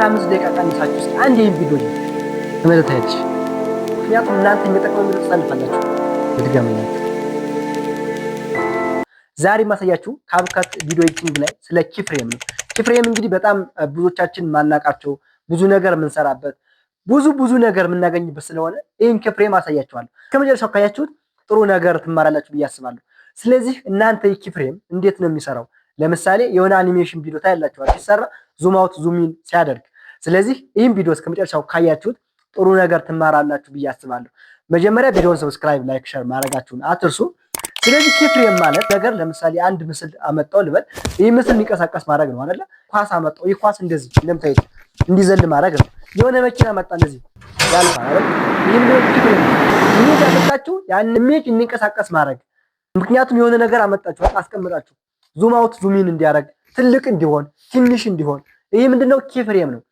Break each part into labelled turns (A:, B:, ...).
A: 5 ደቂቃ ቀንሳችሁ እስኪ አንድ ይሄን ቪዲዮ ተመልከታችሁ። ምክንያቱም እናንተ የሚጠቅመው ቪዲዮ ትፈልጋላችሁ። ልድገምላችሁ። ዛሬ ማሳያችሁ ካፕካት ቪዲዮ ኤዲቲንግ ላይ ስለ ኪፍሬም ነው። ኪፍሬም እንግዲህ በጣም ብዙዎቻችን ማናቃቸው ብዙ ነገር የምንሰራበት ብዙ ነገር የምናገኝበት ስለሆነ ይህን ኪፍሬም አሳያችኋለሁ። ከመጨረሻው ካያችሁት ጥሩ ነገር ትማራላችሁ ብዬ አስባለሁ። ስለዚህ እናንተ ኪፍሬም እንዴት ነው የሚሰራው? ለምሳሌ የሆነ አኒሜሽን ቪዲዮ ታያላችኋል ሲሰራ ዙም አውት ዙም ኢን ሲያደርግ። ስለዚህ ይህን ቪዲዮ እስከመጨረሻው ካያችሁት ጥሩ ነገር ትማራላችሁ ብዬ አስባለሁ። መጀመሪያ ቪዲዮውን ሰብስክራይብ፣ ላይክ፣ ሼር ማድረጋችሁን አትርሱ። ስለዚህ ኪፍሬም ማለት ነገር ለምሳሌ አንድ ምስል አመጣው ልበል። ይህ ምስል የሚንቀሳቀስ ማድረግ ነው አይደለ? ኳስ አመጣው። ይህ ኳስ እንደዚህ እንደምታዩት እንዲዘል ማድረግ ነው። የሆነ መኪና መጣ እንደዚህ ያልፋል አይደል? ይሄን ነው ኪፍሬም። ይሄ ያመጣችሁ ያን ኢሜጅ እንዲንቀሳቀስ ማድረግ። ምክንያቱም የሆነ ነገር አመጣችሁ አስቀምጣችሁ ዙም አውት ዙም ኢን እንዲያደርግ ትልቅ እንዲሆን ትንሽ እንዲሆን ይሄ ምንድነው ኪፍሬም ነው።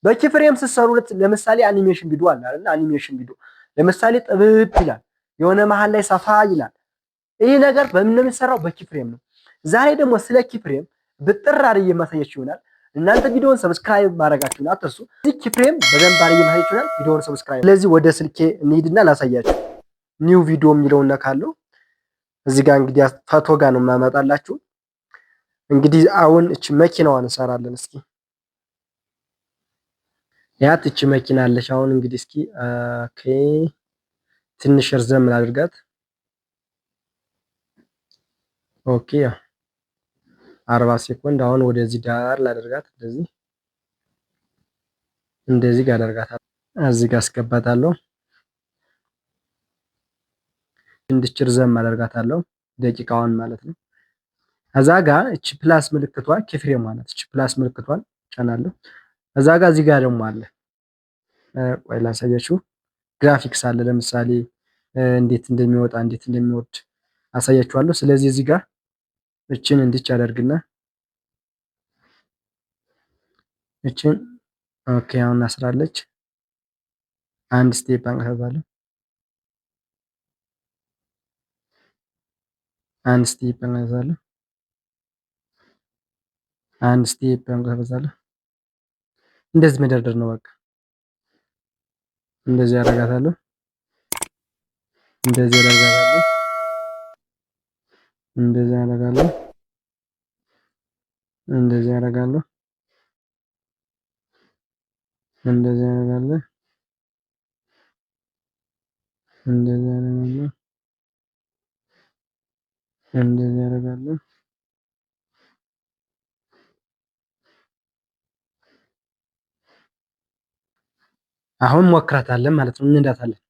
A: በኪፍሬም ስትሰሩት ለምሳሌ አኒሜሽን ቪዲዮ አለ አይደል? አኒሜሽን ቪዲዮ ለምሳሌ ጥብብ ይላል፣ የሆነ መሃል ላይ ሰፋ ይላል። ይሄ ነገር በምን ነው የሚሰራው? በኪፍሬም ነው። ዛሬ ደግሞ ስለ ኪፍሬም ብጥር አድርጌ ማሳያችሁ ይሆናል። እናንተ ቪዲዮውን ሰብስክራይብ ማድረጋችሁን አትርሱ። እዚህ ኪፍሬም በደንብ አድርጌ ማሳያችሁ ይሆናል። ቪዲዮውን ሰብስክራይብ። ስለዚህ ወደ ስልኬ እንሂድና ላሳያችሁ። ኒው ቪዲዮ የሚለውን ነካለሁ። እዚህ ጋር እንግዲህ ፎቶ ጋር ነው የማመጣላችሁ። እንግዲህ አሁን እቺ መኪናዋን እንሰራለን። እስኪ ያት እቺ መኪና አለች። አሁን እንግዲህ እስኪ ኦኬ ትንሽ እርዘም ላድርጋት። ኦኬ 40 ሴኮንድ። አሁን ወደዚህ ዳር ላደርጋት። እንደዚህ ጋር አደርጋታለሁ። እዚህ ጋር አስገባታለሁ። እንድች እርዘም አደርጋታለሁ፣ ደቂቃዋን ማለት ነው። እዛ ጋር እቺ ፕላስ ምልክቷ ኪፍሬም ማለት እቺ ፕላስ ምልክቷን ጫናለሁ። እዛ ጋር እዚህ ጋር ደግሞ አለ። ቆይ ላሳያችሁ። ግራፊክስ አለ። ለምሳሌ እንዴት እንደሚወጣ እንዴት እንደሚወርድ አሳያችኋለሁ። ስለዚህ እዚህ ጋር እችን እንድች አደርግና እችን ኦኬ አሁን አስራለች። አንድ ስቴፕ አንቀሳቅሳለሁ። አንድ ስቴፕ አንቀሳቅሳለሁ። አንድ ስቴፕ አንቀሳቅሳለሁ። እንደዚህ መደርደር ነው በቃ። እንደዚህ አደርጋታለሁ። እንደዚህ አደርጋታለሁ። እንደዚህ አደርጋለሁ። እንደዚህ አደርጋለሁ። እንደዚህ አደርጋለሁ። እንደዚህ አደርጋለሁ። እንደዚህ አደርጋለሁ። አሁን ሞክራታለን ማለት ነው። እንዳታለን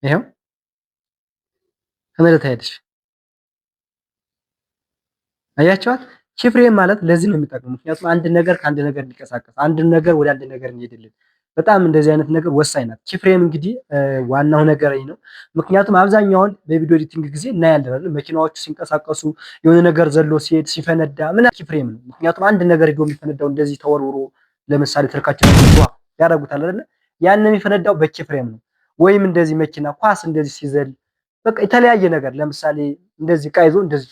A: ይሄው ተመለታ ሄደሽ አያችኋት። ኪፍሬም ማለት ለዚህ ነው የሚጠቅመው። ምክንያቱም አንድ ነገር ከአንድ ነገር እንዲቀሳቀስ አንድ ነገር ወደ አንድ ነገር እንዲሄድልን በጣም እንደዚህ አይነት ነገር ወሳኝ ናት። ኪፍሬም እንግዲህ ዋናው ነገር ነው። ምክንያቱም አብዛኛውን በቪዲዮ ኤዲቲንግ ጊዜ እናያለን መኪናዎቹ ሲንቀሳቀሱ የሆነ ነገር ዘሎ ሲሄድ ሲፈነዳ ምን ኪፍሬም ነው። ምክንያቱም አንድ ነገር ሄዶ የሚፈነዳው እንደዚህ ተወርውሮ ለምሳሌ ትልካቸው ያደርጉታል አይደል? ያን የሚፈነዳው በኪፍሬም ነው። ወይም እንደዚህ መኪና ኳስ እንደዚህ ሲዘል በቃ የተለያየ ነገር ለምሳሌ እንደዚህ ቃይዞ እንደዚህ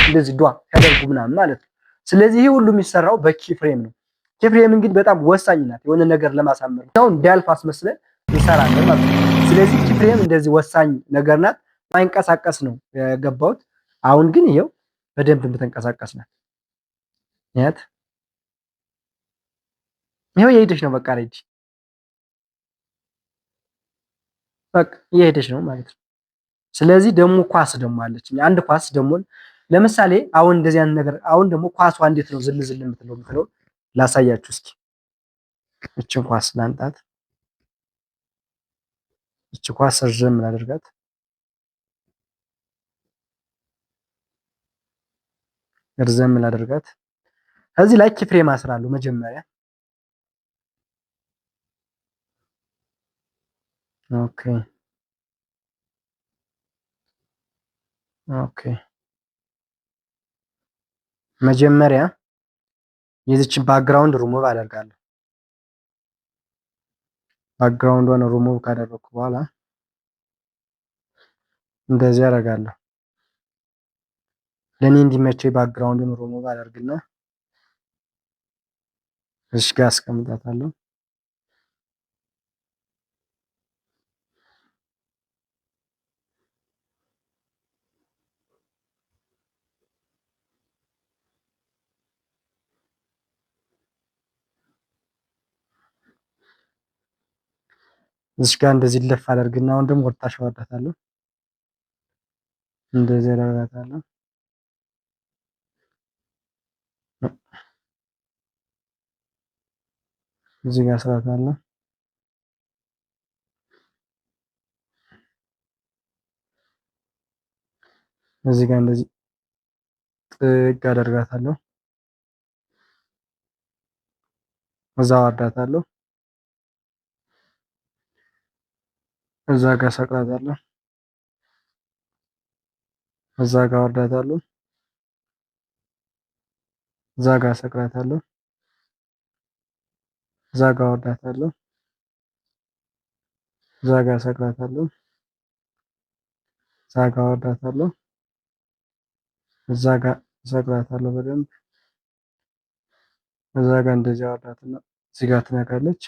A: እንደዚህ ያደርጉ ምናምን ማለት ነው። ስለዚህ ይሄ ሁሉ የሚሰራው በኪፍሬም ነው። ኪፍሬም እንግዲህ በጣም ወሳኝ ናት። የሆነ ነገር ለማሳመር ነው እንዲያልፍ አስመስለን እንሰራለን ማለት ነው። ስለዚህ ኪፍሬም እንደዚህ ወሳኝ ነገር ናት። ማይንቀሳቀስ ነው የገባሁት። አሁን ግን ይሄው በደንብ የምትንቀሳቀስ ናት። ያት ይሄው እየሄደች ነው። በቃ ሬዲ በቃ እየሄደች ነው ማለት ነው። ስለዚህ ደግሞ ኳስ ደግሞ አለች። አንድ ኳስ ደግሞ ለምሳሌ አሁን እንደዚህ አይነት ነገር አሁን ደግሞ ኳሷ እንዴት ነው ዝልዝል የምትለው ላሳያችሁ እስኪ። እቺን ኳስ ላንጣት። እቺ ኳስ ርዝም ላድርጋት። ርዝም ላድርጋት። እዚህ ላይ ኪፍሬም አስራለሁ መጀመሪያ። ኦኬ ኦኬ መጀመሪያ የዚችን ባክግራውንድ ሪሙቭ አደርጋለሁ። ባክግራውንዷን ሪሙቭ ካደረኩ በኋላ እንደዚህ አደርጋለሁ። ለኔ እንዲመቸኝ ባክግራውንዱን ሪሙቭ አደርግና እሺ ጋር አስቀምጣታለሁ። እዚህ ጋር እንደዚህ ለፍ አደርግና አሁን ደግሞ ወደታች አወርዳታለሁ። እንደዚህ አደርጋታለሁ። እዚህ ጋር አስራታለሁ። እዚህ ጋር እንደዚህ ጥግ አደርጋታለሁ። እዛ አወርዳታለሁ። እዛ ጋር ሰቅላታለሁ። እዛ ጋር አወርዳታለሁ። እዛ ጋር ሰቅላታለሁ። እዛ ጋር አወርዳታለሁ። እዛ ጋር ሰቅላታለሁ። እዛ ጋር አወርዳታለሁ። እዛ ጋር ሰቅላታለሁ በደንብ። እዛ ጋር እንደዚህ አወርዳትና እዚህ ጋር ትነካለች።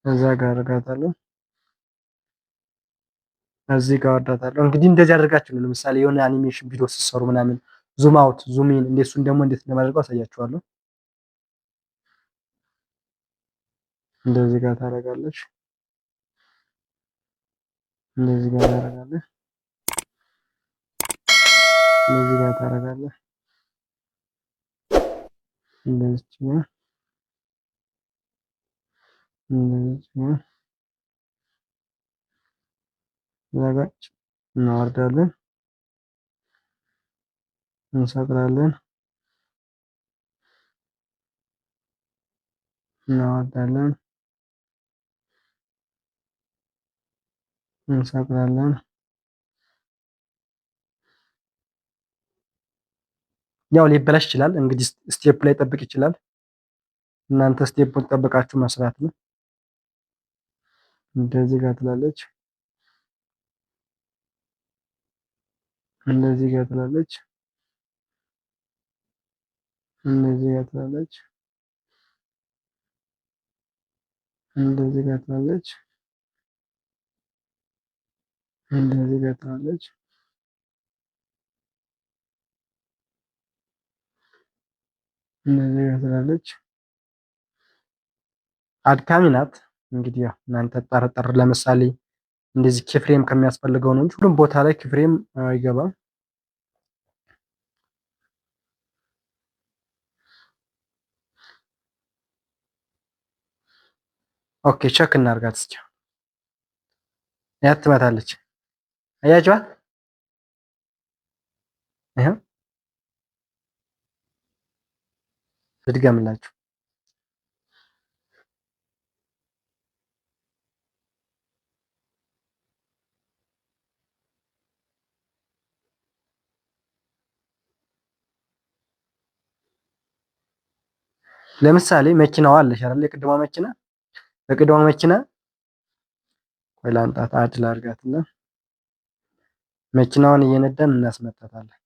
A: እዛ ጋር አደርጋታለሁ። እዚህ ጋር አወርዳታለሁ። እንግዲህ እንደዚህ አደርጋችሁ ነው። ለምሳሌ የሆነ አኒሜሽን ቪዲዮ ስትሰሩ ምናምን ዙም አውት ዙም ኢን እንደሱን ደግሞ እንዴት እንደማደርገው አሳያችኋለሁ። እንደዚህ ጋር ታደርጋለች። እንደዚህ ጋር ታደርጋለህ። እንደዚህ ጋር ታደርጋለህ። እንደዚህ ጋር እንደዚህ ጋር ዘጋች እናወርዳለን፣ እንሰቅላለን፣ እናወርዳለን፣ እንሰቅላለን። ያው ሊበላሽ ይችላል እንግዲህ ስቴፕ ላይ ጠብቅ ይችላል። እናንተ ስቴፑን ጠብቃችሁ መስራት ነው። እንደዚህ ጋር ትላለች። እንደዚህ ጋር ትላለች። እንደዚህ ጋር ትላለች። እንደዚህ ጋር ትላለች። እንደዚህ ጋር ትላለች። እንደዚህ ጋር ትላለች። አድካሚ ናት። እንግዲህ ያው እናንተ ጠርጠር ለምሳሌ እንደዚህ ኪፍሬም ከሚያስፈልገው ነው እንጂ ሁሉም ቦታ ላይ ኪፍሬም አይገባም። ኦኬ ቼክ እናርጋት እስኪ። ያት ትመታለች። አያችኋት? ይሄው ልድገምላችሁ። ለምሳሌ መኪናዋ አለሽ አይደል? የቅድሟ መኪና በቅድሟ መኪና ቆይ ላምጣት አድ ላድርጋትና መኪናዋን እየነዳን እናስመታታለን።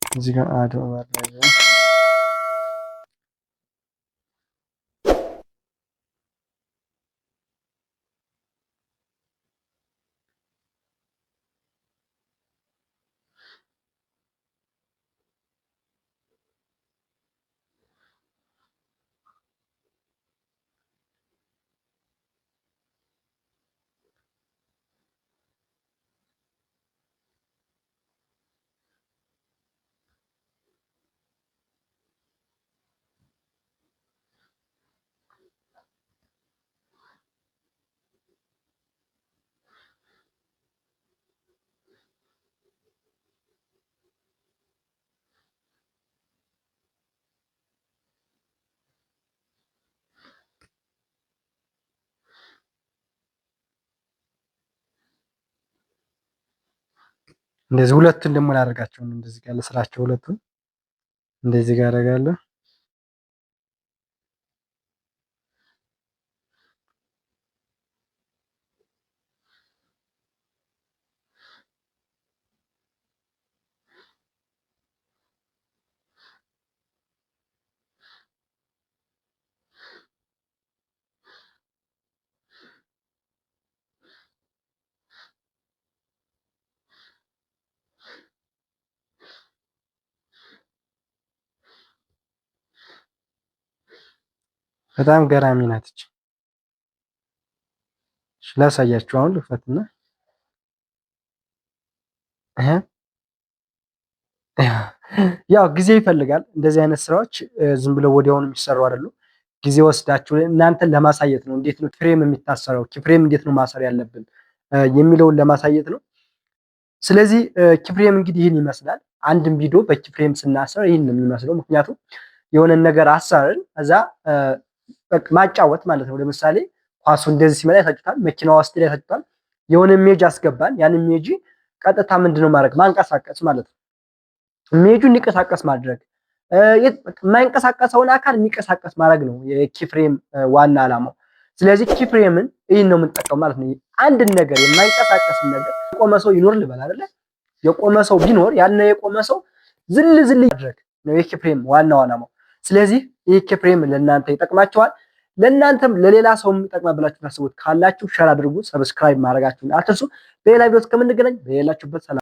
A: እዚህ ጋር አድ ማድረግ እንደዚህ ሁለቱን ደግሞ ላደርጋቸው ነው። እንደዚህ ጋር ለስራቸው ሁለቱን እንደዚህ ጋር አደርጋለሁ። በጣም ገራሚ ናት እች። ላሳያችሁ አሁን ልክፈትና ያው ጊዜ ይፈልጋል። እንደዚህ አይነት ስራዎች ዝም ብለው ወዲያውኑ የሚሰሩ አይደሉም። ጊዜ ወስዳችሁ እናንተን ለማሳየት ነው። እንዴት ነው ፍሬም የሚታሰረው፣ ኪፍሬም እንዴት ነው ማሰር ያለብን የሚለውን ለማሳየት ነው። ስለዚህ ኪፍሬም እንግዲህ ይህን ይመስላል። አንድም ቪዲዮ በኪፍሬም ስናሰር ይህን ነው የሚመስለው። ምክንያቱም የሆነን ነገር አሰርን እዛ ማጫወት ማለት ነው። ለምሳሌ ኳሱ እንደዚህ ሲመጣ ያሳጭታል፣ መኪናዋ ስትል ያሳጭታል። የሆነ ሜጅ አስገባን፣ ያን ሜጅ ቀጥታ ምንድነው ማድረግ ማንቀሳቀስ ማለት ነው። ሜጁ እንዲንቀሳቀስ ማድረግ የማይንቀሳቀሰውን አካል የሚንቀሳቀስ ማድረግ ነው የኪፍሬም ዋና ዓላማው። ስለዚህ ኪፍሬምን ይህን ነው የምንጠቀመው ማለት ነው። አንድን ነገር የማይንቀሳቀስን ነገር የቆመ ሰው ይኖር ልበል አይደለ? የቆመ ሰው ቢኖር ያን የቆመ ሰው ዝል ዝል ማድረግ ነው የኪፍሬም ዋናው ዓላማው። ስለዚህ ይህ ኪፍሬም ለእናንተ ይጠቅማችኋል። ለእናንተም ለሌላ ሰው ይጠቅማል ብላችሁ ታስቡት ካላችሁ ሸር አድርጉ። ሰብስክራይብ ማድረጋችሁን አትርሱ። በሌላ ቪዲዮ እስከምንገናኝ በሌላችሁበት ሰላም